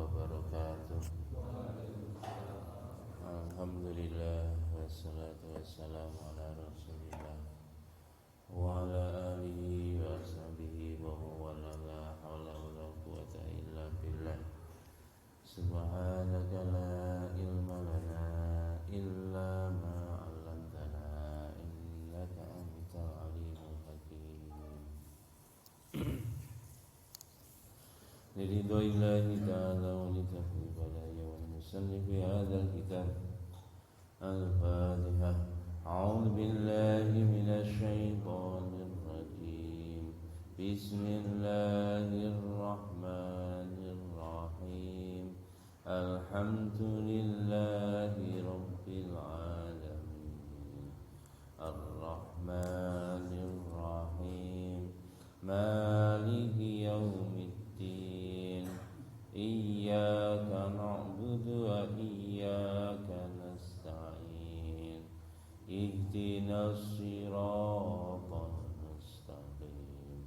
wabarakatuh. Alhamdulillah wassalatu wassalamu ala Rasulillah wa ala alihi wa sahbihi wa wala la haula wala quwwata illa billah. Subhanaka la ilma lana illa ma 'allamtana innaka antal alimul hakim. Liridhoillahi ta'ala wa litafri balaya wal musannif fi hadzal kitab. Al-Fatihah. A'udzu billahi minasy syaithanir rajim. Bismillahirrahmanirrahim. Alhamdulillahi rabbil alamin. Ar-Rahmanir Rahim. Maliki yaumiddin. Iyyaka na'budu wa iyyaka nasta'in. Ihdinas siratal mustaqim.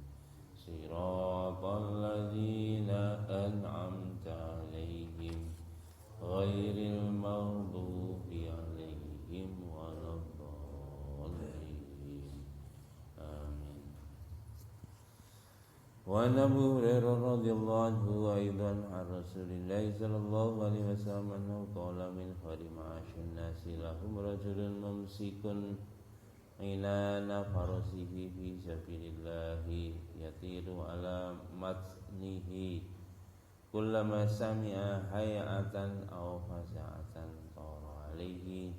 Siratal ladzina an'amta 'alaihim ghairil maghdubi 'alaihim waladdallin. Amin. Wa Abu Hurairah radhiyallahu anhu aidan an Rasulillah sallallahu alaihi wasallam annahu qala min khairi ma'asyin nasi lahum rajulun mumsikun inana farasihi fi sabilillah yatiru ala matnihi kullama sami'a hayatan aw fasa'atan tara alaihi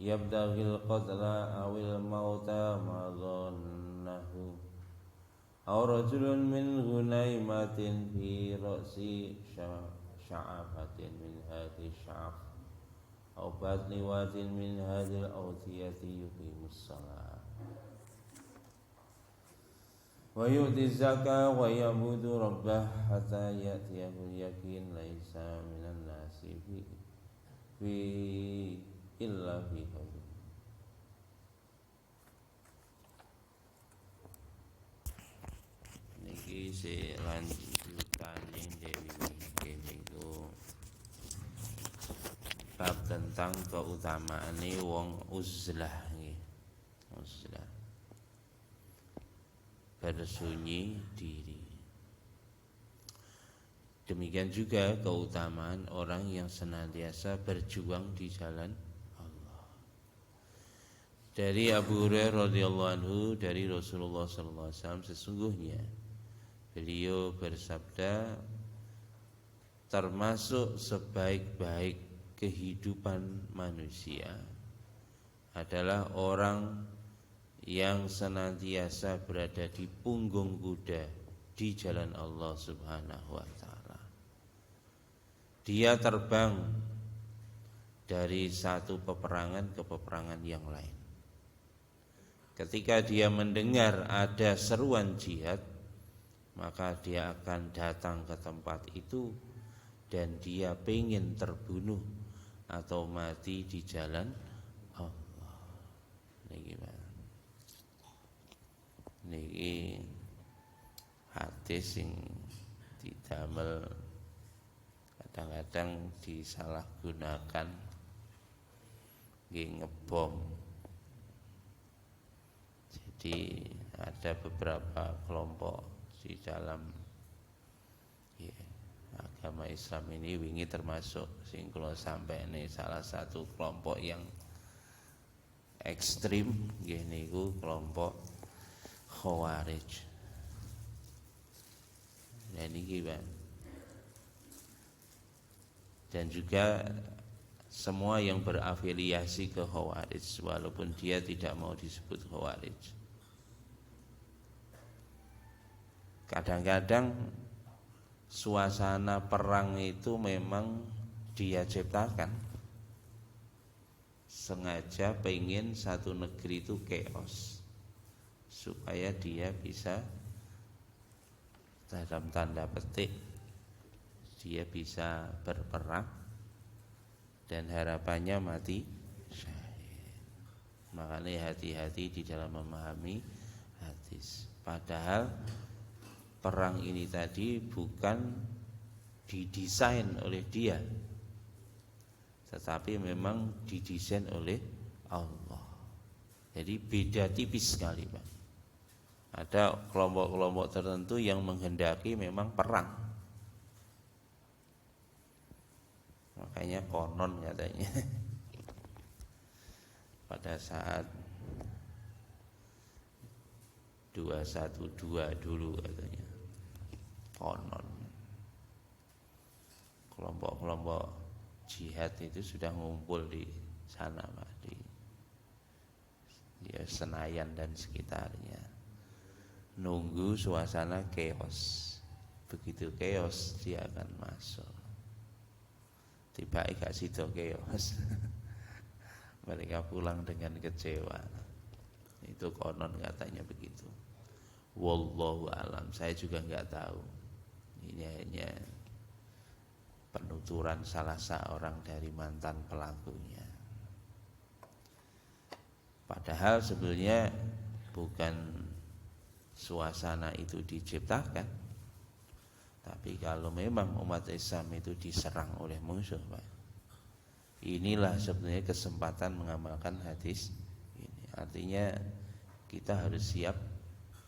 yabdaghil qatla awil mauta ma dhannahu aw rajulun min ghunaimatin fi ra'si sya'afatin min hadhi sya'af aw batni wadin min hadhil awtiyati yuqimus shalah wa yu'ti zakah wa ya'budu rabbah hatta ya'tiyahul yaqin laisa minan nasi fi illa fi khair. Niki selanjutane Dewi niku bab tentang keutamaane wong uzlah nggih. Uzlah. Bersunyi diri. Demikian juga keutamaan orang yang senantiasa berjuang di jalan Allah. Dari Abu Hurairah radhiyallahu anhu dari Rasulullah sallallahu alaihi wasallam sesungguhnya beliau bersabda, termasuk sebaik-baik kehidupan manusia adalah orang yang senantiasa berada di punggung kuda di jalan Allah Subhanahu wa taala. Dia terbang dari satu peperangan ke peperangan yang lain. Ketika dia mendengar ada seruan jihad, maka dia akan datang ke tempat itu dan dia pengen terbunuh atau mati di jalan Allah. Niki hadis sing didamel kadang-kadang disalahgunakan nggih ngebom. Jadi ada beberapa kelompok di dalam agama Islam ini wingi termasuk sing kula sampene salah satu kelompok yang ekstrim nggih niku kelompok Khawarij. Dan niki dan juga semua yang berafiliasi ke Khawarij walaupun dia tidak mau disebut Khawarij. Kadang-kadang suasana perang itu memang dia ciptakan, sengaja pengen satu negeri itu chaos supaya dia bisa dalam tanda petik dia bisa berperang dan harapannya mati syahid. Makanya hati-hati di dalam memahami hadis. Padahal perang ini tadi bukan didesain oleh dia, tetapi memang didesain oleh Allah. Jadi beda tipis sekali, Pak. Ada kelompok-kelompok tertentu yang menghendaki memang perang. Makanya konon katanya pada saat 212 dulu katanya, konon kelompok-kelompok jihad itu sudah ngumpul di sana, Pak, di ya, Senayan dan sekitarnya, nunggu suasana chaos. Begitu chaos dia akan masuk. Tiba gak sido chaos mereka pulang dengan kecewa. Itu konon katanya begitu. Wallahu alam, saya juga nggak tahu. Ini hanya penuturan salah seorang dari mantan pelakunya. Padahal sebenarnya bukan suasana itu diciptakan, tapi kalau memang umat Islam itu diserang oleh musuh, Pak, inilah sebenarnya kesempatan mengamalkan hadis ini. Artinya kita harus siap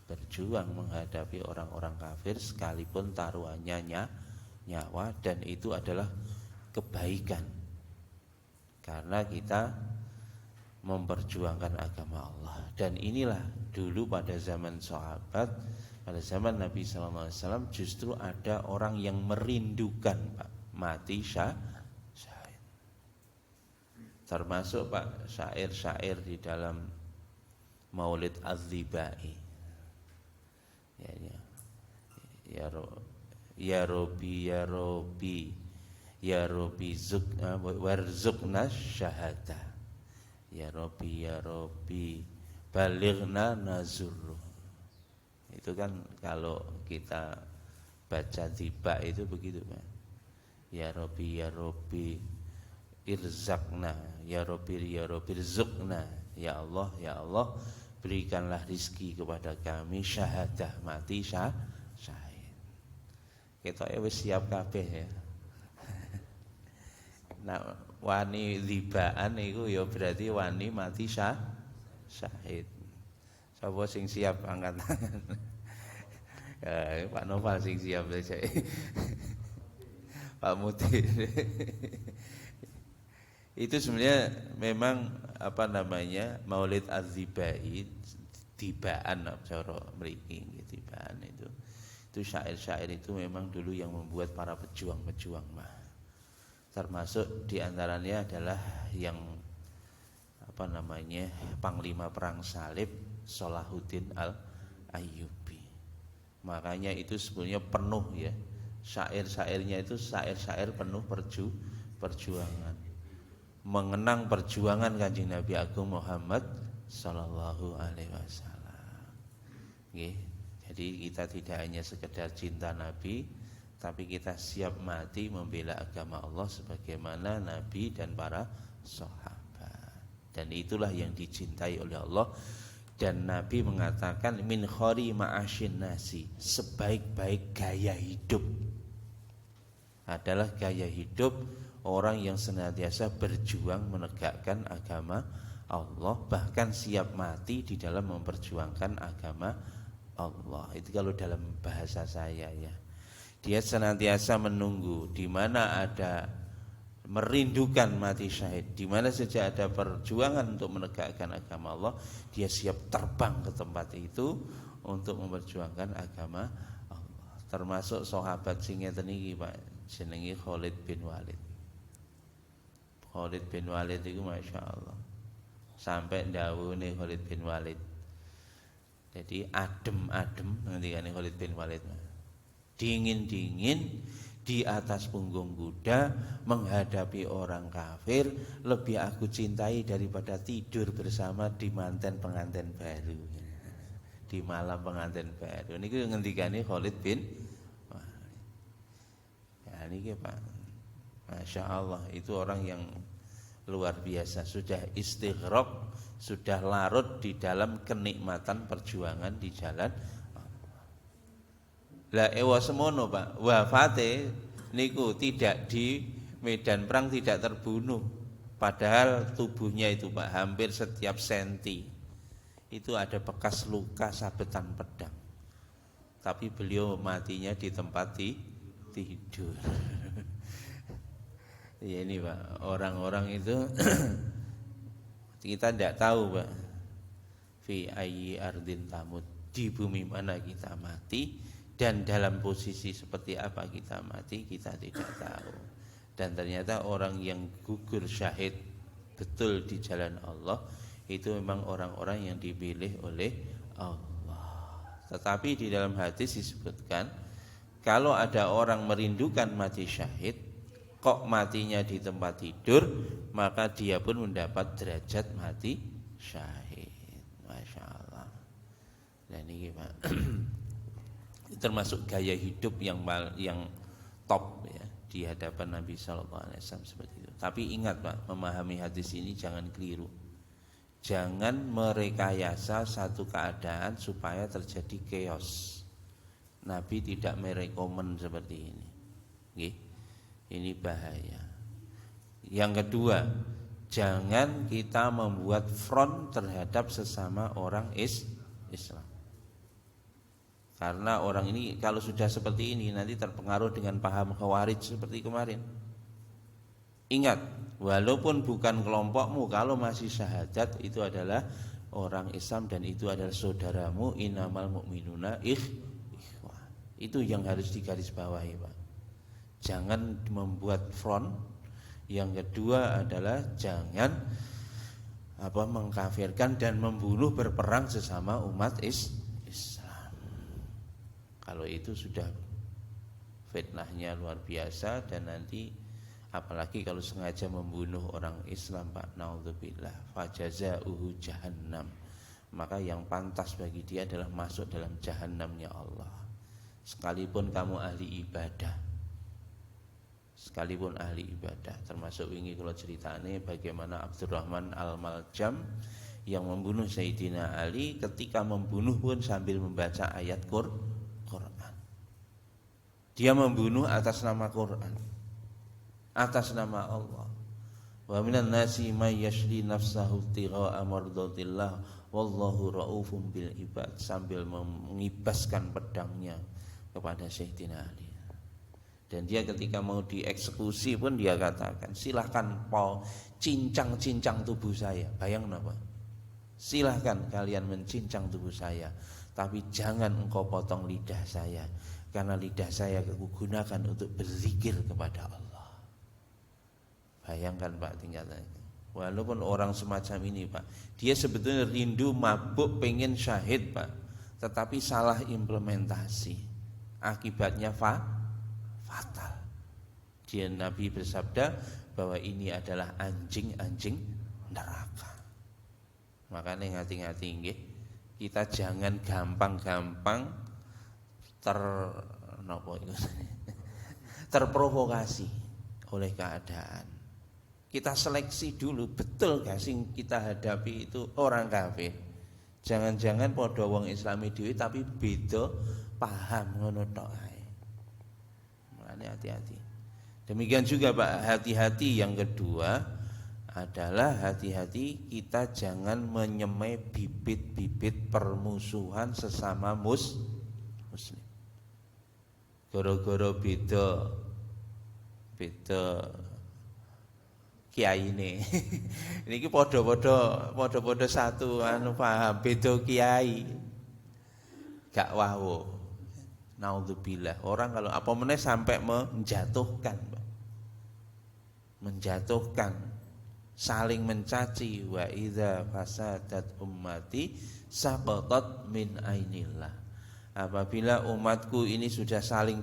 berjuang menghadapi orang-orang kafir sekalipun taruhannya nyawa, dan itu adalah kebaikan karena kita memperjuangkan agama Allah. Dan inilah dulu pada zaman sahabat, pada zaman Nabi SAW, justru ada orang yang merindukan, Pak, mati syahid. Termasuk, Pak, syair-syair di dalam Maulid Az-Zibai. Ya Robi ya Robi ya Robi warzuqna syahada. Ya Robi balighna nazur. Itu kan kalau kita baca tiba itu begitu, Pak. Ya Robi irzaqna, ya Robi irzukna. Ya Allah berikanlah rizki kepada kami syahadah, mati syahid. Kita wis siap kabeh ya. Nah, wani libaan itu ya berarti wani mati syahid. Sapa sing siap angkat tangan? Ya, Pak Noval sing siap saja. Pak Mutir. Itu sebenarnya memang Maulid Az-Zibai, tibaan cara mriki nggih, tibaan itu syair-syair itu memang dulu yang membuat para pejuang-pejuang, Pak. Termasuk diantaranya adalah yang Panglima Perang Salib Salahuddin Al-Ayyubi. Makanya itu sebenarnya penuh ya, syair-syairnya itu syair-syair penuh perjuangan, mengenang perjuangan Kanjeng Nabi Agung Muhammad sallallahu alaihi wasallam. Jadi kita tidak hanya sekedar cinta Nabi, tapi kita siap mati membela agama Allah sebagaimana Nabi dan para sahabat. Dan itulah yang dicintai oleh Allah. Dan Nabi mengatakan min khori ma'asyin nasi, sebaik-baik gaya hidup adalah gaya hidup orang yang senantiasa berjuang menegakkan agama Allah, bahkan siap mati di dalam memperjuangkan agama Allah. Itu kalau dalam bahasa saya ya. Dia senantiasa menunggu di mana ada merindukan mati syahid, di mana saja ada perjuangan untuk menegakkan agama Allah, dia siap terbang ke tempat itu untuk memperjuangkan agama Allah. Termasuk sahabat sing ngeten iki, Pak, jenenge Khalid bin Walid. Khalid bin Walid itu Masya Allah, sampai dawuhne Khalid bin Walid, jadi adem-adem ngendikane Khalid bin Walid, dingin-dingin di atas punggung kuda menghadapi orang kafir lebih aku cintai daripada tidur bersama di pengantin baru, di malam pengantin baru. Niku ngendikane Khalid bin Walid. Ya niki Pak, Masya Allah, itu orang yang luar biasa, sudah istighraq, sudah larut di dalam kenikmatan perjuangan di jalan. Lah ewa semono, Pak, wafate niku tidak di medan perang tidak terbunuh, padahal tubuhnya itu Pak hampir setiap senti itu ada bekas luka sabetan pedang, tapi beliau matinya di tempat tidur. Ya ini Pak, orang-orang itu kita tidak tahu Pak, fi ayyi ardin tamut, di bumi mana kita mati dan dalam posisi seperti apa kita mati kita tidak tahu. Dan ternyata orang yang gugur syahid betul di jalan Allah itu memang orang-orang yang dipilih oleh Allah. Tetapi di dalam hadis disebutkan kalau ada orang merindukan mati syahid kok matinya di tempat tidur, maka dia pun mendapat derajat mati syahid. Masya Allah. Dan ini Pak termasuk gaya hidup yang top ya di hadapan Nabi SAW seperti itu. Tapi ingat Pak, memahami hadis ini jangan keliru. Jangan merekayasa satu keadaan supaya terjadi chaos. Nabi tidak merekomen seperti ini. Oke? Ini bahaya. Yang kedua, jangan kita membuat front terhadap sesama orang Islam. Karena orang ini kalau sudah seperti ini nanti terpengaruh dengan paham Khawarij seperti kemarin. Ingat, walaupun bukan kelompokmu, kalau masih syahadat itu adalah orang Islam dan itu adalah saudaramu, innamal mu'minuna ikhwah. Itu yang harus digarisbawahi Pak. Jangan membuat front. Yang kedua adalah jangan mengkafirkan dan membunuh berperang sesama umat Islam. Kalau itu sudah fitnahnya luar biasa, dan nanti apalagi kalau sengaja membunuh orang Islam Pak, naudzubillah, fajazauhu jahannam, maka yang pantas bagi dia adalah masuk dalam jahannamnya Allah. Sekalipun kamu ahli ibadah, termasuk wingi kalau ceritane bagaimana Abdurrahman Al-Maljam yang membunuh Sayyidina Ali, ketika membunuh pun sambil membaca ayat Quran. Dia membunuh atas nama Quran, atas nama Allah. Wa minan nasi may yashri nafsahu tigha'a mardatillah wallahu raufum bil ibad, sambil mengibaskan pedangnya kepada Sayyidina Ali. Dan dia ketika mau dieksekusi pun dia katakan, silahkan cincang-cincang tubuh saya. Bayang apa? Silahkan kalian mencincang tubuh saya, tapi jangan engkau potong lidah saya, karena lidah saya aku gunakan untuk berzikir kepada Allah. Bayangkan Pak tingkatannya. Walaupun orang semacam ini Pak, dia sebetulnya rindu mabuk pengen syahid Pak, tetapi salah implementasi, akibatnya fatal. Dia Nabi bersabda bahwa ini adalah anjing-anjing neraka. Makanya hati-hati nggih, kita jangan gampang-gampang terprovokasi oleh keadaan. Kita seleksi dulu, betul gak sih kita hadapi itu orang kafir. Jangan-jangan padha wong Islami dhewe tapi beda paham ngono tok ae. Makane hati-hati. Demikian juga Pak, hati-hati yang kedua adalah hati-hati kita jangan menyemai bibit-bibit permusuhan sesama muslim. Gara-gara beda kiai ini. Niki padha-padha satu paham, beda kiai. Gak wawo. Naudzubillah. Orang kalau apa meneh sampai menjatuhkan, saling mencaci. Wa idza fasadat ummati saqatat min ainillah. Apabila umatku ini sudah saling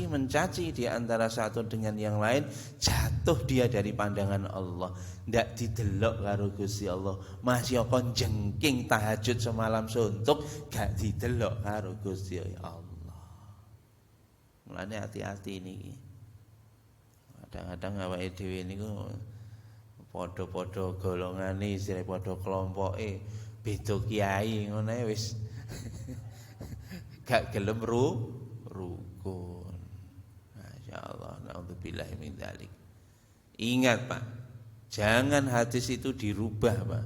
mencaci di antara satu dengan yang lain, jatuh dia dari pandangan Allah, ndak didelok karo Gusti Allah. Masih kon jengking tahajud semalam suntuk, gak didelok karo Gusti Allah. Mulane hati-hati niki. Kadang-kadang awake dhewe niku padha-padha golongane, isine padha kelompoke, beda kiai ngono wis. Gak gelem rukun. insyaallah. Naudzubillah min dzalik. Ingat Pak, jangan hadis itu dirubah Pak.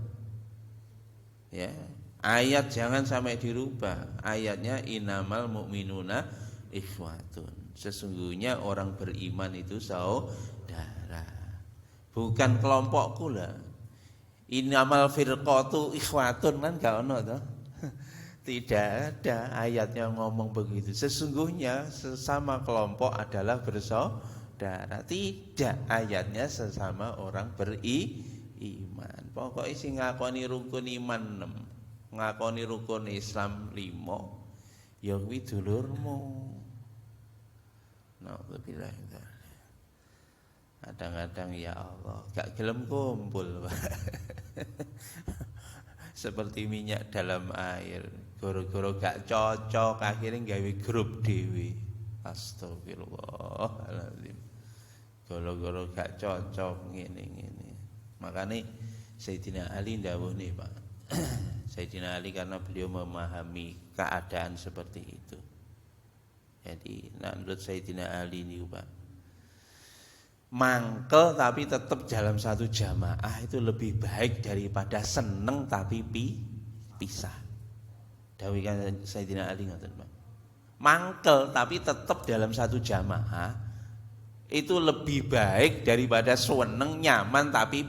Ya, ayat jangan sampai dirubah. Ayatnya innamal mu'minuna ikhwatun. Sesungguhnya orang beriman itu saudara. Bukan kelompokku lah. Innamal firqatu ikhwatun kan gak ono toh. Tidak ada ayatnya ngomong begitu. Sesungguhnya sesama kelompok adalah bersaudara. Tidak, ayatnya sesama orang beriman. Pokoknya sing ngakoni rukun iman 6, ngakoni rukun Islam 5, ya kuwi dulurmu. Nauzubillah. Kadang-kadang ya Allah, gak gelem kumpul. Seperti minyak dalam air, goro-goro gak cocok akhirnya gawe grup dewi. Astagfirullahaladzim. Goro-goro gak cocok ngene. Makanya Sayyidina Ali ndawuh nih Pak. Sayyidina Ali karena beliau memahami keadaan seperti itu. Jadi menurut Sayyidina Ali ini Pak, mangkel tapi tetap dalam satu jamaah itu lebih baik daripada seneng tapi pisah. Dawuh kan Sayyidina Ali ngoten, Pak. Mangkel tapi tetap dalam satu jamaah itu lebih baik daripada seneng nyaman tapi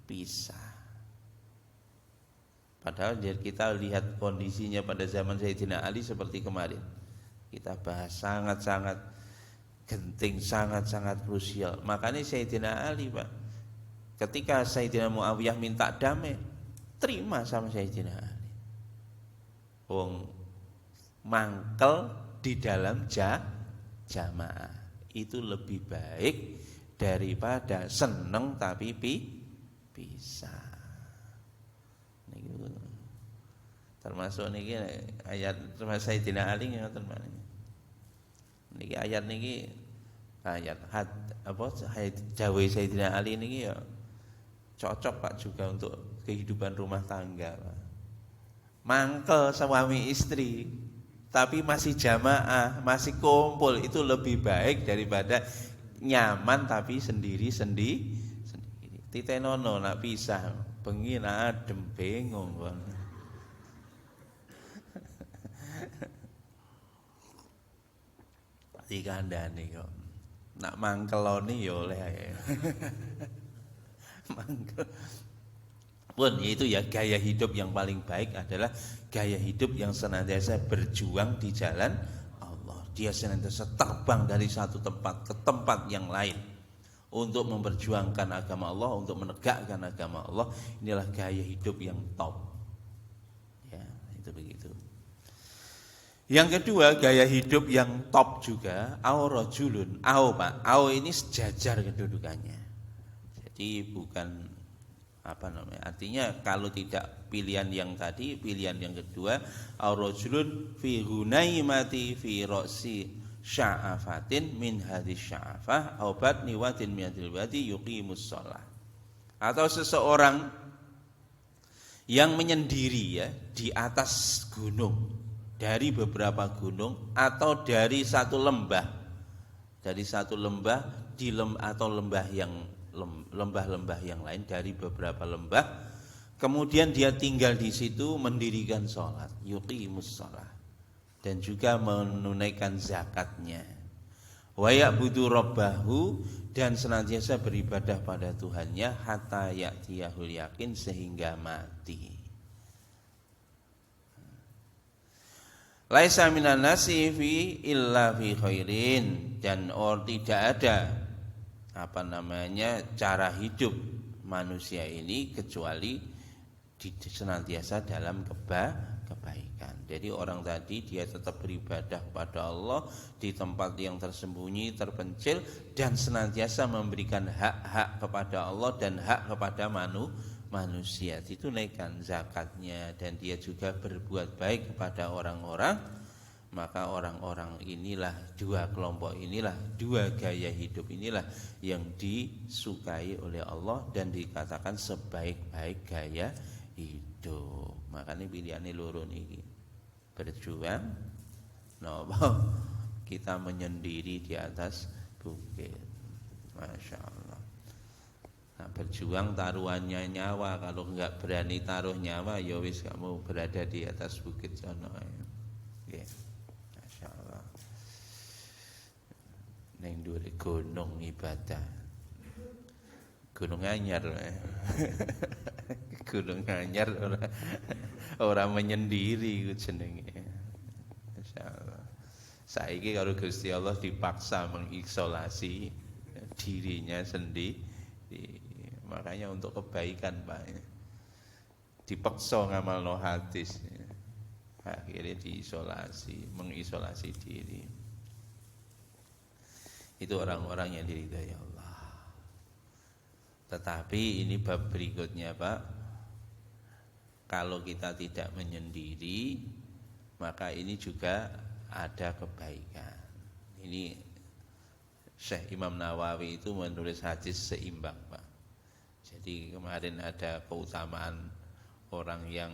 pisah. Padahal kita lihat kondisinya pada zaman Sayyidina Ali seperti kemarin. Kita bahas sangat-sangat genting, sangat-sangat krusial. Makanya Sayyidina Ali Pak, ketika Sayyidina Muawiyah minta damai, terima sama Sayyidina Ali. Wong mangkel di dalam jamaah itu lebih baik daripada seneng tapi pisah. Termasuk niki ayat termasuk Sayyidina Ali ngoten Pak. Niki ayat niki ayat dawuh Sayyidina Ali niki ya cocok Pak juga untuk kehidupan rumah tangga Pak. Mangkel suami istri tapi masih jamaah, masih kumpul itu lebih baik daripada nyaman tapi sendiri. Titenono nak pisah bengi nak adem bingung Bang. Dikandani kok. Nak mangkeloni ya oleh ae. Mangkel. Pun itu ya gaya hidup yang paling baik adalah gaya hidup yang senantiasa berjuang di jalan Allah. Dia senantiasa terbang dari satu tempat ke tempat yang lain untuk memperjuangkan agama Allah, untuk menegakkan agama Allah. Inilah gaya hidup yang top. Ya, itu begitu. Yang kedua, gaya hidup yang top juga aurajulun. Pak. Au ini sejajar kedudukannya. Jadi bukan artinya kalau tidak pilihan yang tadi, pilihan yang kedua aurajulun fi hunaimati fi ra'si sya'afatin min hadis sya'afah au batni wadin minadil wadi yuqimus shalah. Atau seseorang yang menyendiri ya di atas gunung, dari beberapa gunung atau dari satu lembah, atau lembah-lembah yang lain, dari beberapa lembah, kemudian dia tinggal di situ mendirikan sholat, yuqimus shalah, dan juga menunaikan zakatnya, wa ya'budu rabbahu, dan senantiasa beribadah pada Tuhannya, hatta ya'tiyahul yakin, sehingga mati. Laisa minan nasi fi illa fi khairin, dan tidak ada cara hidup manusia ini kecuali senantiasa dalam kebaikan. Jadi orang tadi dia tetap beribadah kepada Allah di tempat yang tersembunyi, terpencil, dan senantiasa memberikan hak-hak kepada Allah dan hak kepada manusia, ditunaikan zakatnya, dan dia juga berbuat baik kepada orang-orang. Maka orang-orang inilah, dua kelompok inilah, dua gaya hidup inilah yang disukai oleh Allah dan dikatakan sebaik-baik gaya hidup. Makanya pilihannya loro niki, berjuang kita menyendiri di atas bukit. Masya Allah. Nah, berjuang taruhannya nyawa. Kalau enggak berani taruh nyawa, ya wis kamu berada di atas bukit sono. Ya. Masya Allah. Ning dhuwure gunung ibadah. Gunung Anyar. Gunung Anyar ora menyendiri ku jenenge. Masyaallah. Saiki karo Gusti Allah dipaksa mengisolasi dirinya sendiri. Makanya untuk kebaikan, Pak. Dipaksa ngamalno hadis. Akhirnya diisolasi, mengisolasi diri. Itu orang-orang yang diridhai Allah. Tetapi ini bab berikutnya, Pak. Kalau kita tidak menyendiri, maka ini juga ada kebaikan. Ini Syekh Imam Nawawi itu menulis hadis seimbang, Pak. Jadi kemarin ada keutamaan orang yang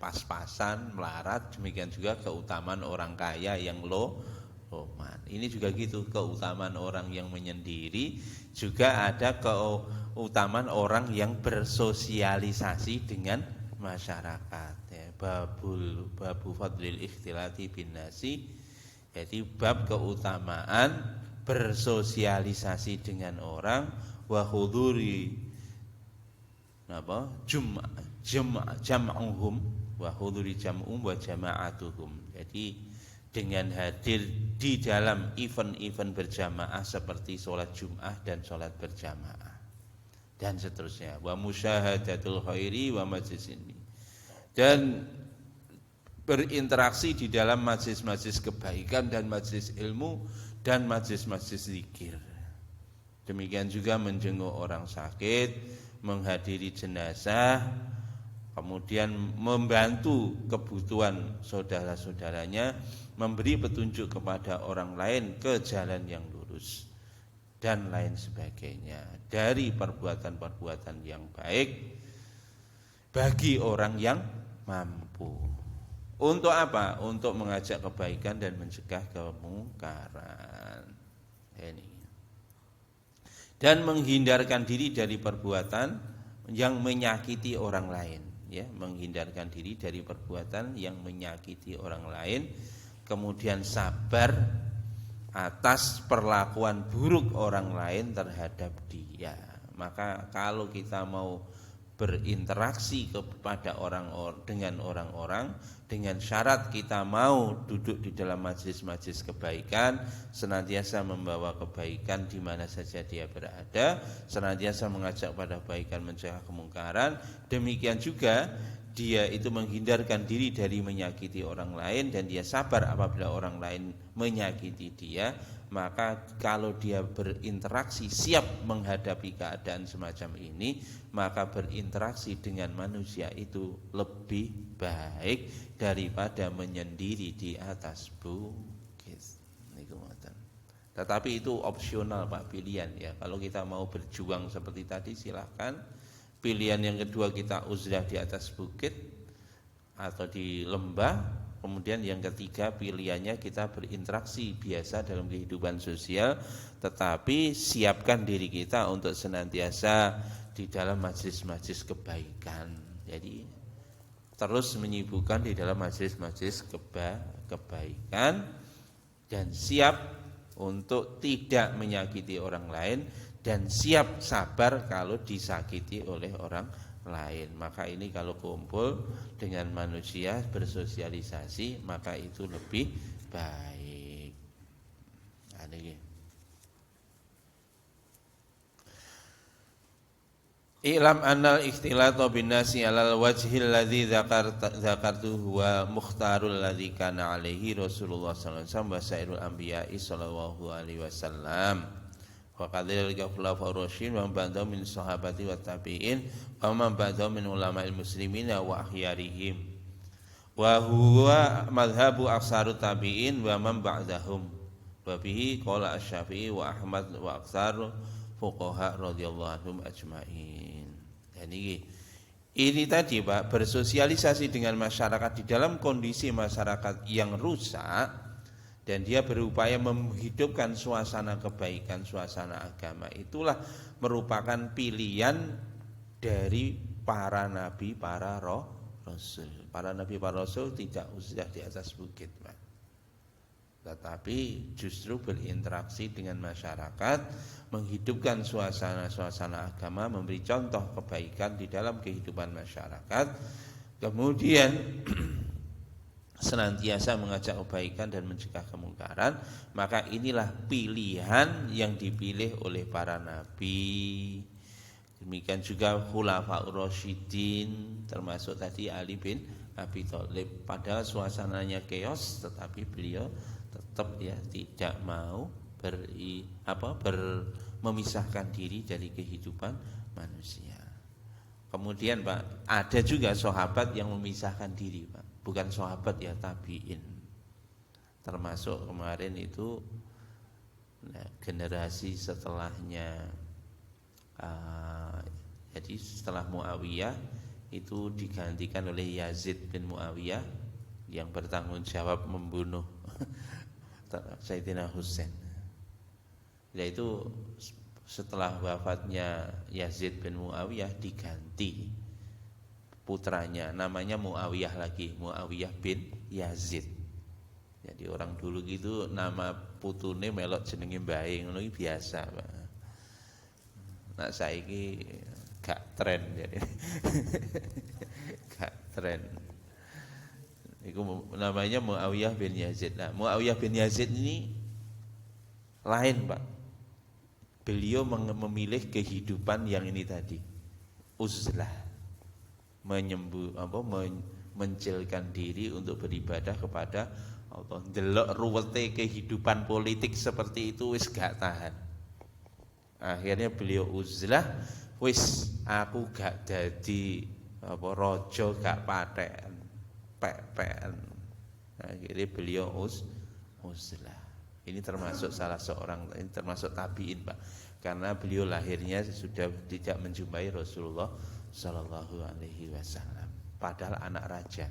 pas-pasan, melarat, demikian juga keutamaan orang kaya yang loman. Ini juga gitu, keutamaan orang yang menyendiri, juga ada keutamaan orang yang bersosialisasi dengan masyarakat. Ya, babu fadlil ikhtilati bin nasi. Jadi bab keutamaan bersosialisasi dengan orang, wa huduri jam'uhum wa huduri jam'um wa jama'atuhum. Jadi dengan hadir di dalam event-event berjamaah seperti sholat Jum'ah dan sholat berjamaah dan seterusnya, wa musyahadatul khairi wa majlis ini, dan berinteraksi di dalam majlis-majlis kebaikan dan majlis ilmu dan majlis-majlis zikir. Demikian juga menjenguk orang sakit, menghadiri jenazah, kemudian membantu kebutuhan saudara-saudaranya, memberi petunjuk kepada orang lain ke jalan yang lurus, dan lain sebagainya. Dari perbuatan-perbuatan yang baik bagi orang yang mampu. Untuk apa? Untuk mengajak kebaikan dan mencegah kemungkaran. Ini. Dan menghindarkan diri dari perbuatan yang menyakiti orang lain, ya, menghindarkan diri dari perbuatan yang menyakiti orang lain, kemudian sabar atas perlakuan buruk orang lain terhadap dia. Maka kalau kita mau berinteraksi kepada dengan orang-orang, dengan syarat kita mau duduk di dalam majlis-majlis kebaikan, senantiasa membawa kebaikan di mana saja dia berada, senantiasa mengajak pada kebaikan, mencegah kemungkaran. Demikian juga dia itu menghindarkan diri dari menyakiti orang lain, dan dia sabar apabila orang lain menyakiti dia. Maka kalau dia berinteraksi, siap menghadapi keadaan semacam ini, maka berinteraksi dengan manusia itu lebih baik daripada menyendiri di atas bukit. Tetapi itu opsional, Pak, pilihan ya. Kalau kita mau berjuang seperti tadi silahkan. Pilihan yang kedua, kita uzlah di atas bukit atau di lembah. Kemudian yang ketiga, pilihannya kita berinteraksi biasa dalam kehidupan sosial, tetapi siapkan diri kita untuk senantiasa di dalam majlis-majlis kebaikan. Jadi terus menyibukkan di dalam majlis-majlis kebaikan, dan siap untuk tidak menyakiti orang lain, dan siap sabar kalau disakiti oleh orang lain. Maka ini kalau kumpul dengan manusia, bersosialisasi, maka itu lebih baik. Ini. I'lam annal ikhtilata bin nasi alal wajhil ladzi dzakartuhu wa mukhtarul ladzi kana alaihi Rasulullah sallallahu alaihi wasallam wa sairul anbiya'i sallallahu alaihi wasallam. Wa kadzalika khulafaur rasyidin wa ba'da min sahabati wa tabi'in wa man ba'da min ulama'il muslimin wa akhyarihim wa huwa madhhabu aksarut tabi'in wa man ba'dahum wa bihi qala asy-Syafi'i wa Ahmad wa aksar fuqaha radhiyallahu anhum ajma'in. Dan ini tadi, Pak, bersosialisasi dengan masyarakat di dalam kondisi masyarakat yang rusak, dan dia berupaya menghidupkan suasana kebaikan, suasana agama, itulah merupakan pilihan dari para nabi, para rasul. Para nabi, para rasul tidak usah di atas bukit, Pak, tetapi justru berinteraksi dengan masyarakat, menghidupkan suasana agama, memberi contoh kebaikan di dalam kehidupan masyarakat, kemudian senantiasa mengajak kebaikan dan mencegah kemungkaran. Maka inilah pilihan yang dipilih oleh para nabi. Demikian juga khulafaur rasyidin, termasuk tadi Ali bin Abi Thalib. Pada suasananya chaos, tetapi beliau tetap tidak mau memisahkan diri dari kehidupan manusia. Kemudian Pak, ada juga sahabat yang memisahkan diri, Pak. Bukan sahabat tabiin. Termasuk kemarin itu generasi setelahnya, jadi setelah Muawiyah itu digantikan oleh Yazid bin Muawiyah yang bertanggung jawab membunuh Sayyidina Husain. Yaitu setelah wafatnya Yazid bin Muawiyah diganti putranya, namanya Muawiyah lagi, Muawiyah bin Yazid. Jadi orang dulu gitu nama putune melok jenenge mbae, ngono iki biasa, Pak. Nah saiki gak tren jadi. Gak tren. Itu namanya Muawiyah bin Yazid. Nah, Muawiyah bin Yazid ini lain, Pak. Beliau memilih kehidupan yang ini tadi, uzlah, mencilkan diri untuk beribadah kepada Allah. Delok ruwete kehidupan politik seperti itu wis gak tahan. Akhirnya beliau uzlah, wis aku gak jadi raja, gak paten, pek-pekan. Akhirnya beliau uzlah. Ini termasuk salah seorang, ini termasuk tabiin, Pak. Karena beliau lahirnya sudah tidak menjumpai Rasulullah Sallallahu Alaihi Wasallam, padahal anak raja.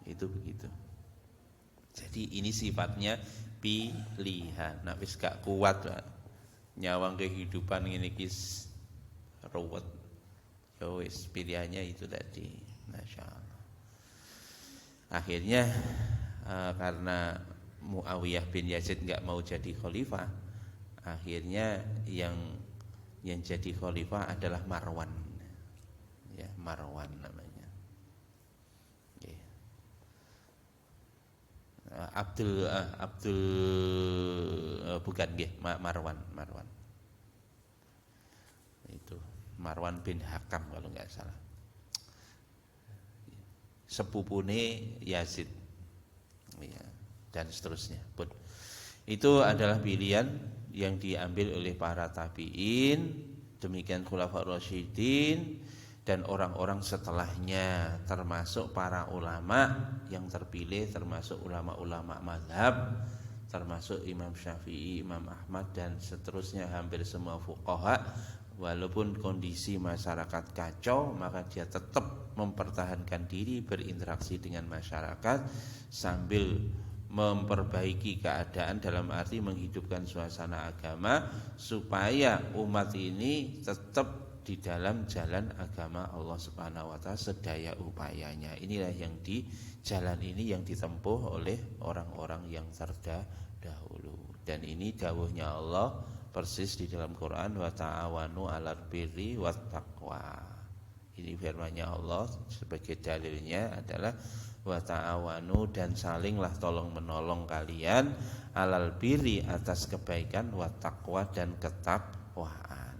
Itu begitu. Jadi ini sifatnya pilihan. Nah wis gak kuat, Pak, nyawang kehidupan ini kis ruwet. Ya wis pilihannya itu tadi. Masya Allah. Akhirnya karena Muawiyah bin Yazid nggak mau jadi khalifah, akhirnya yang jadi khalifah adalah Marwan. Ya, Marwan namanya. Ya. Marwan. Itu Marwan bin Hakam kalau nggak salah. Sepupune Yazid. Ya, dan seterusnya. Pun itu adalah pilihan yang diambil oleh para tabi'in, demikian khulafaur rasyidin dan orang-orang setelahnya, termasuk para ulama yang terpilih, termasuk ulama-ulama mazhab, termasuk Imam Syafi'i, Imam Ahmad dan seterusnya, hampir semua fuqaha. Walaupun kondisi masyarakat kacau, maka dia tetap mempertahankan diri berinteraksi dengan masyarakat sambil memperbaiki keadaan, dalam arti menghidupkan suasana agama supaya umat ini tetap di dalam jalan agama Allah Subhanahu wa taala sedaya upayanya. Inilah yang di jalan ini yang ditempuh oleh orang-orang yang terdahulu. Dan ini dawuhnya Allah persis di dalam Quran, wa ta'awanu 'alal birri wat taqwa. Ini firman-Nya Allah, sebagai dalilnya adalah wa ta'awanu, dan salinglah tolong menolong kalian, 'alal birri, atas kebaikan, wat taqwa, dan ketakwaan.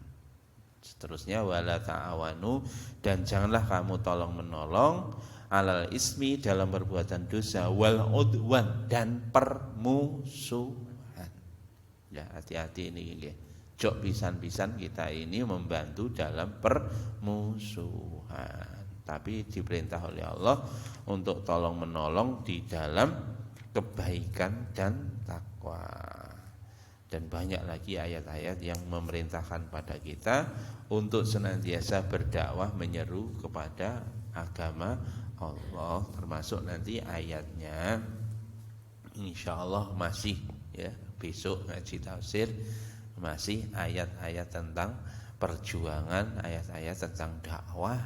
Seterusnya wala ta'awanu, dan janganlah kamu tolong menolong, 'alal ismi, dalam perbuatan dosa, wal udwan, dan permusuhan. Ya, hati-hati ini nggih. Jok pisan-pisan kita ini membantu dalam permusuhan. Tapi diperintah oleh Allah untuk tolong menolong di dalam kebaikan dan takwa. Dan banyak lagi ayat-ayat yang memerintahkan pada kita untuk senantiasa berdakwah menyeru kepada agama Allah, termasuk nanti ayatnya insyaallah masih ya, besok ngaji tafsir masih ayat-ayat tentang perjuangan, ayat-ayat tentang dakwah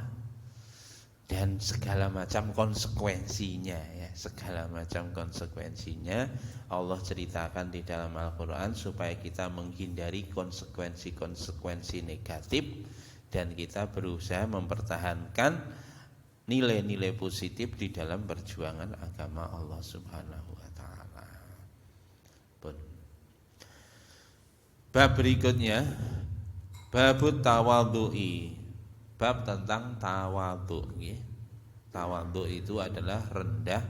dan segala macam konsekuensinya ya, segala macam konsekuensinya Allah ceritakan di dalam Al-Qur'an supaya kita menghindari konsekuensi-konsekuensi negatif dan kita berusaha mempertahankan nilai-nilai positif di dalam perjuangan agama Allah Subhanahu wa taala. Bab berikutnya babut tawadhu'i, bab tentang tawadhu nggih. Tawadhu itu adalah rendah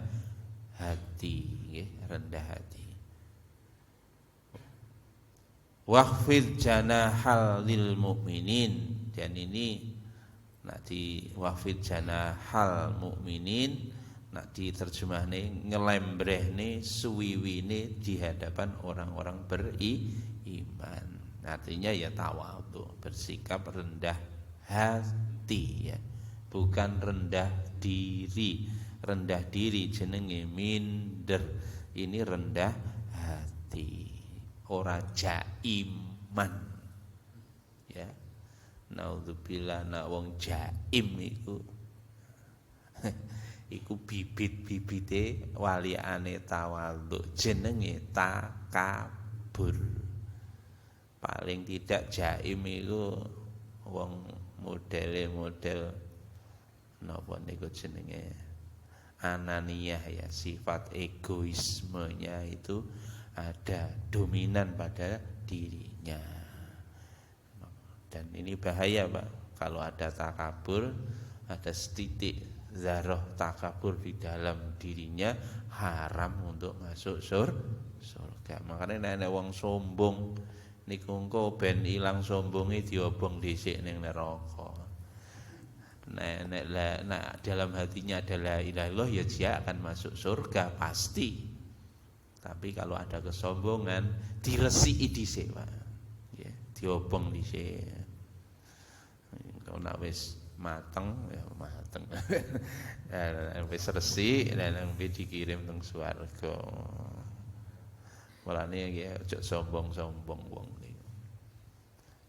hati nggih, rendah hati. Waqfid janahal lil mukminin, dan ini nak di waqfid janahal mukminin nak diterjemahne ngelembrehne suwiwine di hadapan orang-orang beriman. Artinya ya tawadhu, bersikap rendah hati ya, bukan rendah diri. Rendah diri jenenge minder, ini rendah hati, ora jaiman ya. Naudzubillah, nak wong jaim iku iku bibit-bibite waliane tawadhu, jenenge takabur. Paling tidak jaim iku wong model napa niku jenenge ananiyah ya, sifat egoismenya itu ada dominan pada dirinya. Dan ini bahaya Pak, kalau ada takabur, ada setitik zarah takabur di dalam dirinya, haram untuk masuk surga. Makanya nek wong sombong niku engko ben ilang sombonge diobong dhisik ning neraka. Nek dalam hatinya ada la ilaha illallah ya dia akan masuk surga pasti. Tapi kalau ada kesombongan diresiki dhisik, Pak. Ya, diobong dhisik. Kalau nak wis mateng ya mateng. Wis resik dan dikirim teng swarga. Mulane ya aja sombong-sombong wong niku.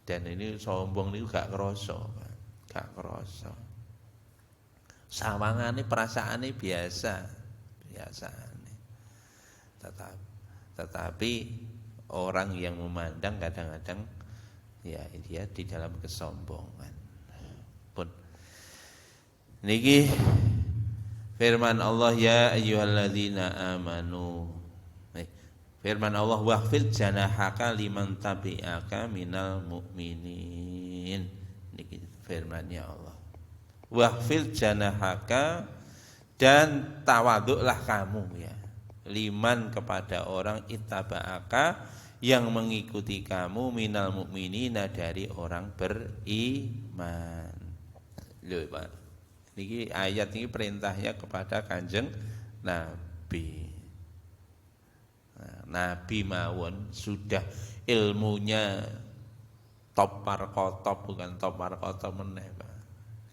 Dan ini sombong niku gak krasa, Pak. Gak krasa. Sawangane perasaane biasane. Tetapi orang yang memandang kadang-kadang ya dia di dalam kesombongan. Pun niki firman Allah, ya ayyuhalladzina amanu. Firman Allah, waqfil janahaka liman tabi'aka minal mu'minin. Niki firmannya Allah. Waqfil janahaka, dan tawaduklah kamu ya, liman kepada orang ittaba'aka yang mengikuti kamu, minal mu'minina dari orang beriman. Lho Pak, niki ayat ini perintahnya kepada Kanjeng Nabi. Nabi mawon sudah ilmunya top markotop, bukan top markotop meneh Pak.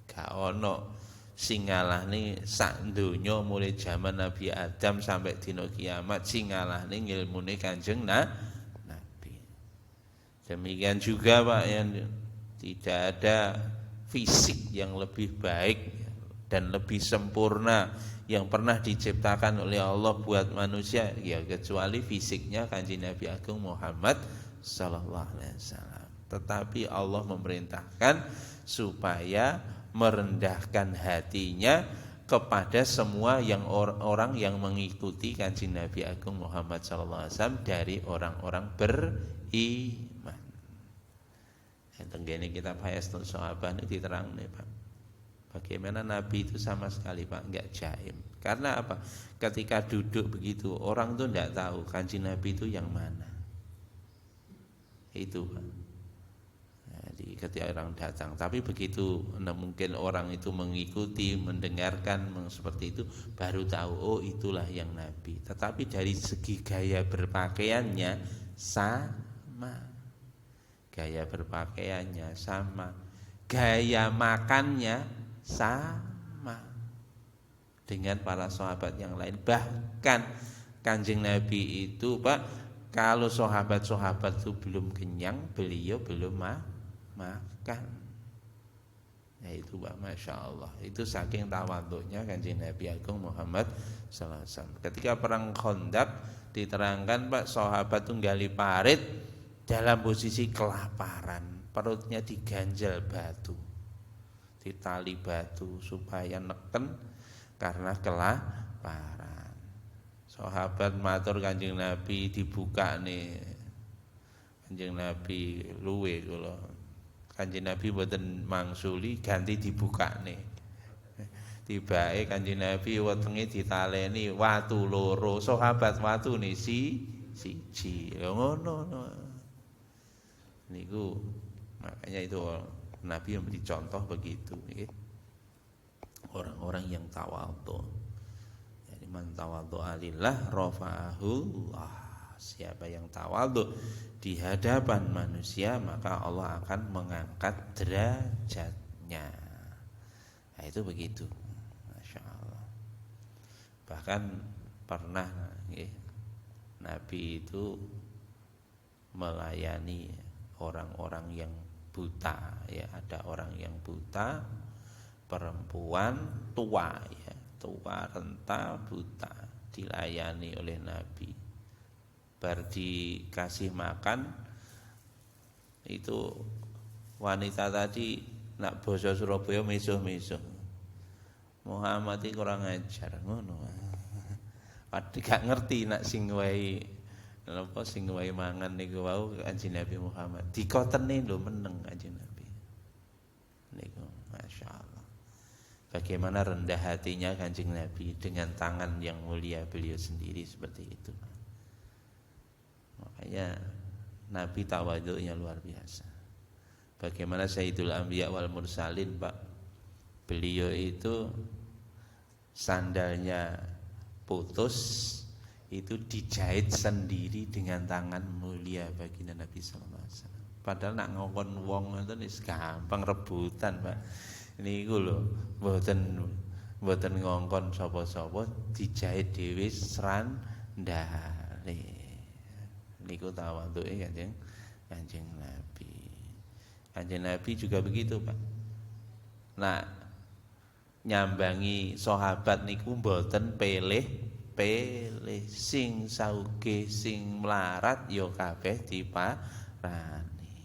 Gak ono sing ngalahne sak donya mulai zaman Nabi Adam sampai dina kiamat, sing ngalahne ilmune Kanjeng Nabi. Demikian juga Pak, yang tidak ada fisik yang lebih baik dan lebih sempurna yang pernah diciptakan oleh Allah buat manusia ya, kecuali fisiknya Kanjeng Nabi Agung Muhammad sallallahu alaihi wasallam. Tetapi Allah memerintahkan supaya merendahkan hatinya kepada semua yang orang yang mengikuti Kanjeng Nabi Agung Muhammad sallallahu alaihi wasallam dari orang-orang beriman. Tenggene kitab Hayatul Sahabah ini diterang nih Pak, bagaimana Nabi itu sama sekali Pak enggak jaim. Karena apa? Ketika duduk begitu orang tuh enggak tahu Kanjeng Nabi itu yang mana. Itu Pak. Jadi ketika orang datang, tapi begitu mungkin orang itu mengikuti, mendengarkan seperti itu, baru tahu oh itulah yang Nabi. Tetapi dari segi gaya berpakaiannya sama, gaya berpakaiannya sama, gaya makannya sama dengan para sahabat yang lain. Bahkan Kanjeng Nabi itu Pak, kalau sahabat-sahabat itu belum kenyang, beliau belum makan. Ya itu Pak, Masya Allah. Itu saking tawadhunya Kanjeng Nabi Agung Muhammad sallallahu alaihi wasallam. Ketika perang Khandaq diterangkan Pak, sahabat itu nggali parit dalam posisi kelaparan, perutnya diganjal batu, ditali batu supaya neken karena kelaparan. Sahabat matur Kanjeng Nabi, dibuka nih Kanjeng Nabi luwe kula. Kanjeng Nabi mboten mangsuli, ganti dibuka nih. Tibake Kanjeng Nabi wetenge ditaleni watu loro, sahabat watu nih siji. Ya ngono. Niku makanya itu Nabi yang beri contoh begitu nggih. Orang-orang yang tawadhu. Jadi man tawadhu alillah rafa'ahu Allah. Siapa yang tawadhu di hadapan manusia, maka Allah akan mengangkat derajatnya. Nah, itu begitu. Masya Allah. Bahkan pernah Nabi itu melayani orang-orang yang buta, ya, ada orang yang buta, perempuan tua, ya, tua renta buta, dilayani oleh Nabi. Bar dikasih makan, itu wanita tadi nak basa Surabaya mesuh-mesuh. Muhammad iki kurang ajar ngono. Padahal gak ngerti nak sing wae napa sing wae mangan niku wau Kanjeng Nabi Muhammad. Dikoteni lho meneng Kanjeng Nabi. Niku masyaallah. Bagaimana rendah hatinya Kanjeng Nabi dengan tangan yang mulia beliau sendiri seperti itu. Makanya Nabi tawadhunya luar biasa. Bagaimana Sayyidul Anbiya wal Mursalin Pak, beliau itu sandalnya putus, itu dijahit sendiri dengan tangan mulia baginda Nabi sallallahu alaihi wasallam. Padahal nak ngongkon wong ngoten wis gampang rebutan Pak. Niku lho mboten ngongkon sapa-sapa, dijahit dhewe srandale. Niku tawadhuke Kanjeng Nabi. Kanjeng Nabi juga begitu Pak. Nah, nyambangi sahabat niku mboten pilih sing sauge sing melarat ya kabeh diparani.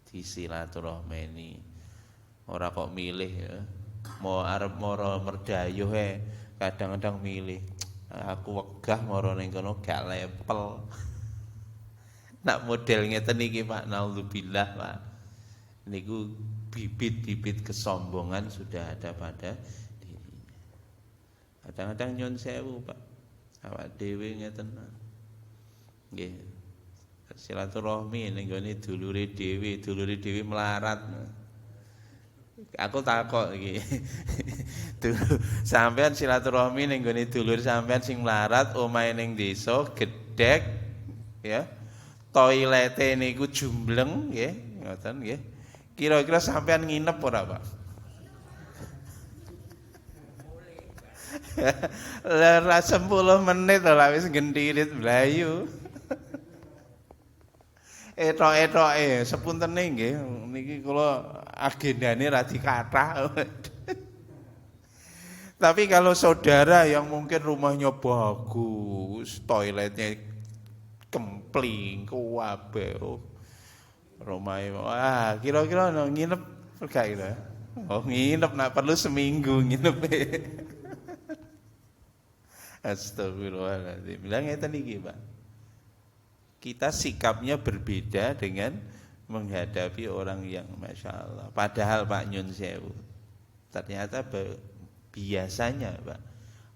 Disilaturahmeni. Ora kok milih ya. Mau arep mara merdayoh kadang-kadang milih. Aku wegah mara ning kono gak lepel. Nak model ngeten iki Pak, naudzubillah Pak. Niku bibit-bibit kesombongan sudah ada pada dirinya. Kadang-kadang nyun sewu Pak, awak dhewe ngeten. Nggih. Silaturahmi ning gone dulure dhewe melarat. Aku takok iki. Sampean silaturahmi ning gone dulur sampean sing melarat, omahe ning desa gedhek ya. Toilete niku jumbleng nggih, ngoten nggih. Kira-kira sampean nginep ora, Pak? Lah 10 menit ora wis gentirit blayu. Etok-etoke sepuntene nggih, niki kula agendane ra dikathah. Tapi kalau saudara yang mungkin rumahnya bagus, toiletnya kempling, kuwabe, romae, wah kira-kira nginep gak kira? Oh nginep, nak perlu seminggu nginep. Astagfirullahaladzim. Bilang ngeten iki Pak. Kita sikapnya berbeda dengan menghadapi orang yang Masya Allah. Padahal Pak Nyun Sewu, ternyata biasanya Pak,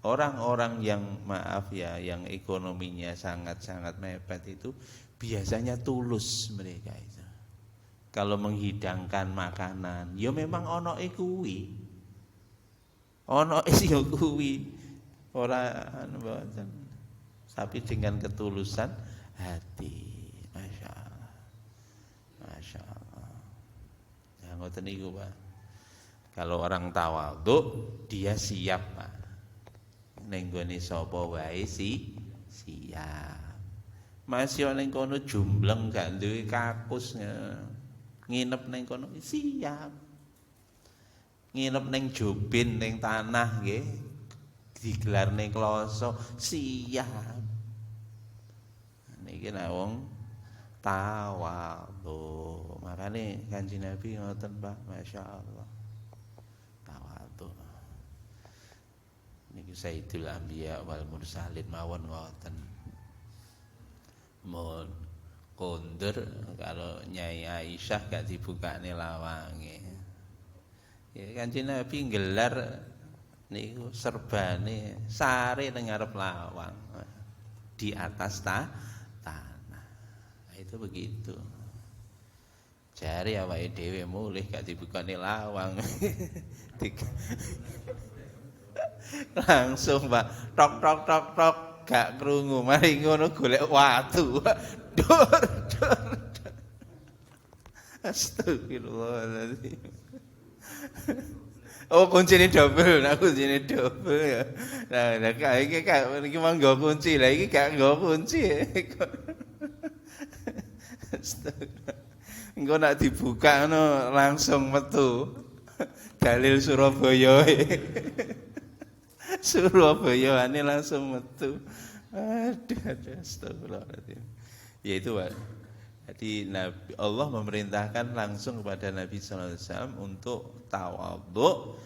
orang-orang yang maaf ya, yang ekonominya sangat-sangat mepet itu biasanya tulus mereka itu. Kalau menghidangkan makanan, ya memang ono kuwi. Ono ya kuwi. Ora mboten. Tapi dengan ketulusan hati. Masya Allah. Masya Allah. Ya ngoten niku Pak. Kalau orang tawadhu, dia siap Pak. Ning gone sapa wae siap. Masih ning kono jumbleng gak duwe kakus nginep ning kono siap. Nginep ning jobin ning tanah nggih digelar ning kloso siap. Niki wong tawadhu. Makane Kanjeng Nabi ngoten Pak, masyaallah. Tawadhu. Niki Sayyidul Anbiya wal Mursalin mawon ngoten. Mohon kondur kalau Nyai Aisyah gak dibukane lawange. Ya Kanjeng Nabi nggelar niku serbane sare nang ngarep lawang di atas tanah. Nah, itu begitu. Jari awake dhewe mulih gak dibukane lawang. Langsung Pak tok tok tok tok gak krungu, mari ngono golek watu. Dur. Astagfirullahaladzim. Oh kuncine double, nah kuncine double ya. Nah iki iki manggo kunci, lah iki gak nggo kunci. Astagfirullah. Engko nak dibuka ngono langsung metu. Dalil Surabaya. Surabaya ini langsung metu. Aduh, astagfirullahaladzim. Ya itu Pak. Jadi Nabi Allah memerintahkan langsung kepada Nabi sallallahu alaihi wasallam untuk tawadhu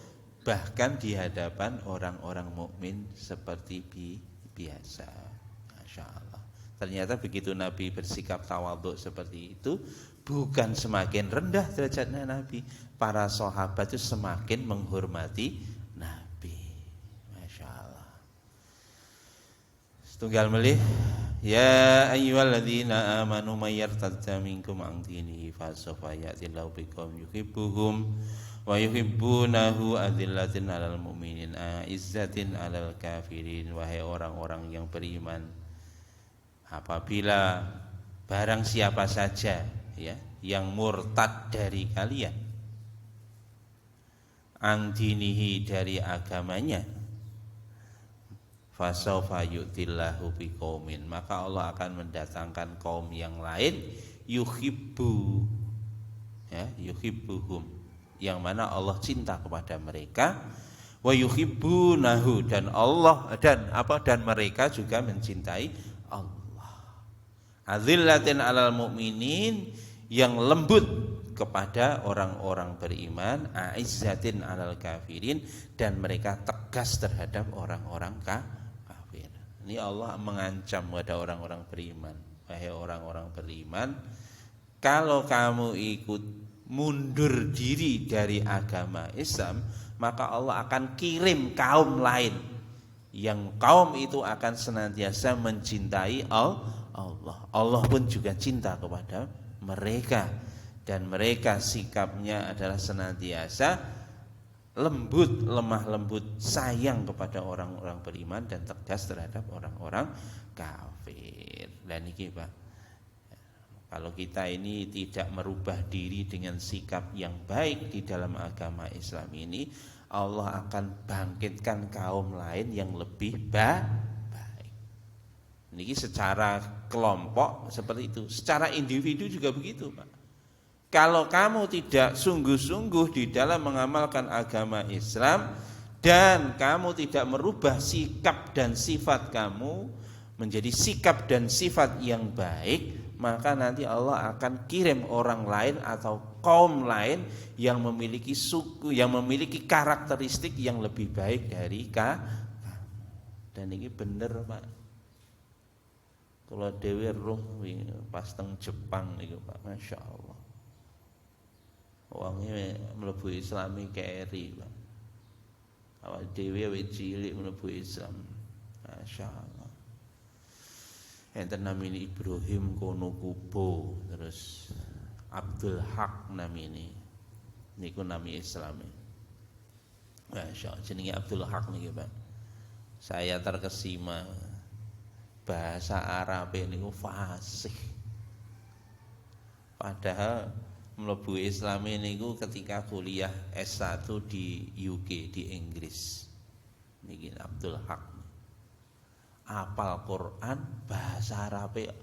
bahkan di hadapan orang-orang mukmin seperti biasa. Masya Allah. Ternyata begitu Nabi bersikap tawadhu seperti itu, bukan semakin rendah derajatnya Nabi, para sahabat itu semakin menghormati Nabi. Masya Allah. Setunggal melih. Ya ayyuhalladzina amanu may yartadda minkum an dinihi fasawfa ya'tillahu biqaumin yuhibbuhum wa yuhibbunahu adillatin 'alal mu'minin a'izzatin 'alal kafirin. Wahai orang-orang yang beriman, apabila barang siapa saja ya yang murtad dari kalian an dinihi dari agamanya, fasawfa yu'tillahu biqaumin, maka Allah akan mendatangkan kaum yang lain yuhibbu ya yuhibbuhum, yang mana Allah cinta kepada mereka, wa yuhibbunahu, dan Allah dan mereka juga mencintai Allah. Azillatin 'alal mu'minin, yang lembut kepada orang-orang beriman, aizzatin 'alal kafirin, dan mereka tegas terhadap orang-orang kafir. Ini Allah mengancam kepada orang-orang beriman. Wahai orang-orang beriman, kalau kamu ikut mundur diri dari agama Islam, maka Allah akan kirim kaum lain yang kaum itu akan senantiasa mencintai Allah. Allah pun juga cinta kepada mereka, dan mereka sikapnya adalah senantiasa lembut, lemah lembut, sayang kepada orang-orang beriman dan tegas terhadap orang-orang kafir. Dan ini Pak, kalau kita ini tidak merubah diri dengan sikap yang baik di dalam agama Islam ini, Allah akan bangkitkan kaum lain yang lebih baik. Ini secara kelompok seperti itu, secara individu juga begitu Pak. Kalau kamu tidak sungguh-sungguh di dalam mengamalkan agama Islam dan kamu tidak merubah sikap dan sifat kamu menjadi sikap dan sifat yang baik, maka nanti Allah akan kirim orang lain atau kaum lain yang memiliki suku, yang memiliki karakteristik yang lebih baik dari kamu. Dan ini bener Pak. Kalau dewe roh pas teng Jepang niku Pak, Masya Allah. Wonge mlebu Islami keri, Pak. Awak dhewe wis cilik mlebu Islam. Masyaallah. Enten namine Ibrahim kono kubo, terus Abdul Haq namine. Niku nami Islami. Masyaallah, jenenge Abdul Haq niki, Pak. Saya terkesima bahasa Arab niku fasih. Padahal mlebu Islam niku ketika kuliah S1 di UK, di Inggris. Niki Abdul Haq. hafal Quran, bahasa Arabnya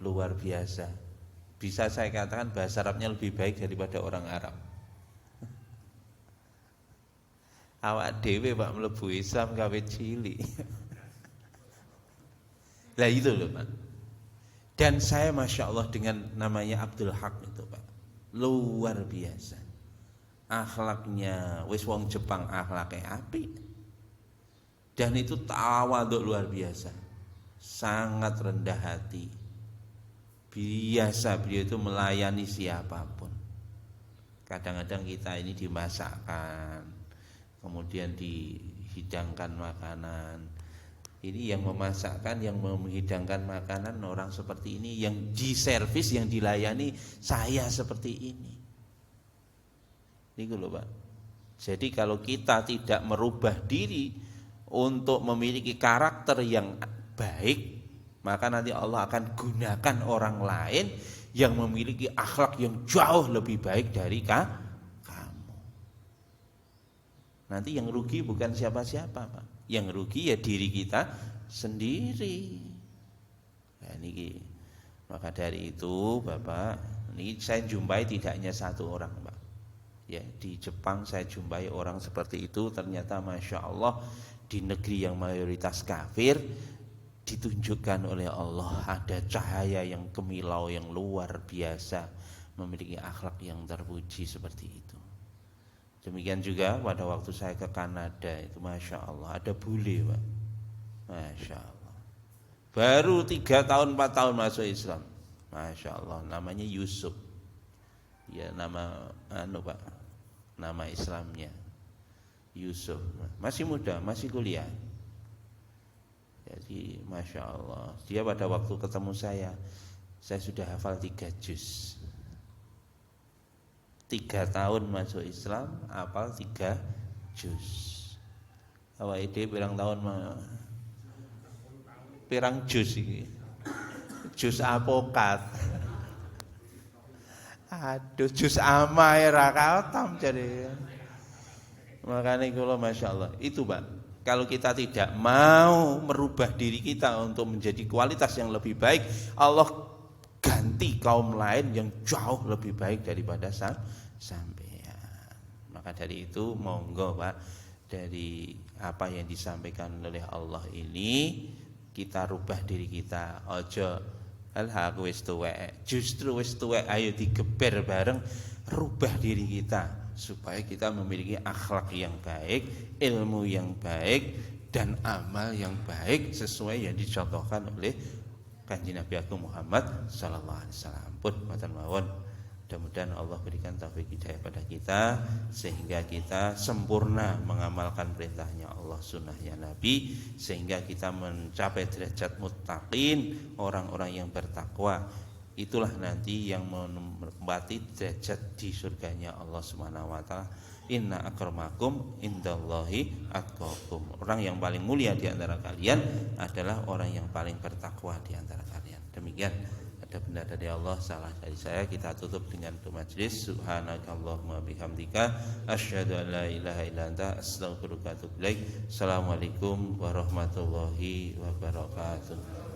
luar biasa. Bisa saya katakan bahasa Arabnya lebih baik daripada orang Arab. Awak dhewe Pak mlebu Islam gawe cilik. Lah itu loh Pak. Dan saya Masya Allah dengan namanya Abdul Haq itu Pak, luar biasa. Akhlaknya, wis wong Jepang akhlaknya apik. Dan itu tawadhu luar biasa. Sangat rendah hati. Biasa beliau itu melayani siapapun. Kadang-kadang kita ini dimasakkan, kemudian dihidangkan makanan. Ini yang memasakkan, yang menghidangkan makanan orang seperti ini, yang diservis, yang dilayani saya seperti ini. Ini loh Pak. Jadi kalau kita tidak merubah diri untuk memiliki karakter yang baik, maka nanti Allah akan gunakan orang lain yang memiliki akhlak yang jauh lebih baik dari kamu. Nanti yang rugi bukan siapa-siapa Pak. Yang rugi ya diri kita sendiri. Nah, ini. Maka dari itu Bapak, ini saya jumpai tidak hanya satu orang Pak. Ya, di Jepang saya jumpai orang seperti itu. Ternyata Masya Allah di negeri yang mayoritas kafir ditunjukkan oleh Allah ada cahaya yang kemilau yang luar biasa, memiliki akhlak yang terpuji seperti itu. Demikian juga pada waktu saya ke Kanada itu Masya Allah ada bule Pak. Masya Allah baru 3 tahun 4 tahun masuk Islam. Masya Allah namanya Yusuf. Ya nama Pak, nama Islamnya Yusuf. Masih muda, masih kuliah. Jadi Masya Allah dia pada waktu ketemu saya sudah hafal 3 juz. 3 tahun masuk Islam hafal 3 juz. Awak ide pirang tahun pirang juz iki. Juz apokat. Aduh juz amae ra katam jare. Makanya kula Masya Allah itu Pak. Kalau kita tidak mau merubah diri kita untuk menjadi kualitas yang lebih baik, Allah ganti kaum lain yang jauh lebih baik daripada sampean. Maka dari itu monggo Pak, dari apa yang disampaikan oleh Allah ini kita rubah diri kita. Ojo aku wis tuwek, justru wis tuwek ayo digeber bareng rubah diri kita supaya kita memiliki akhlak yang baik, ilmu yang baik, dan amal yang baik sesuai yang dicontohkan oleh Kanjeng Nabi Agung Muhammad sallallahu alaihi wasallam. Pun matur mawon, mudah-mudahan Allah berikan taufik hidayah pada kita sehingga kita sempurna mengamalkan perintahnya Allah, sunnahnya Nabi, sehingga kita mencapai derajat muttaqin, orang-orang yang bertakwa. Itulah nanti yang menempati derajat di surganya Allah Subhanahu wa taala. Inna akramakum indallahi atqakum. Orang yang paling mulia di antara kalian adalah orang yang paling bertakwa di antara kalian. Demikian, ada benar dari Allah, salah dari saya. Kita tutup dengan doa majelis. Subhanakallahumma bihamdika asyhadu an la ilaha illa anta astaghfiruka wa atubu ilaik. Assalamualaikum warahmatullahi wabarakatuh.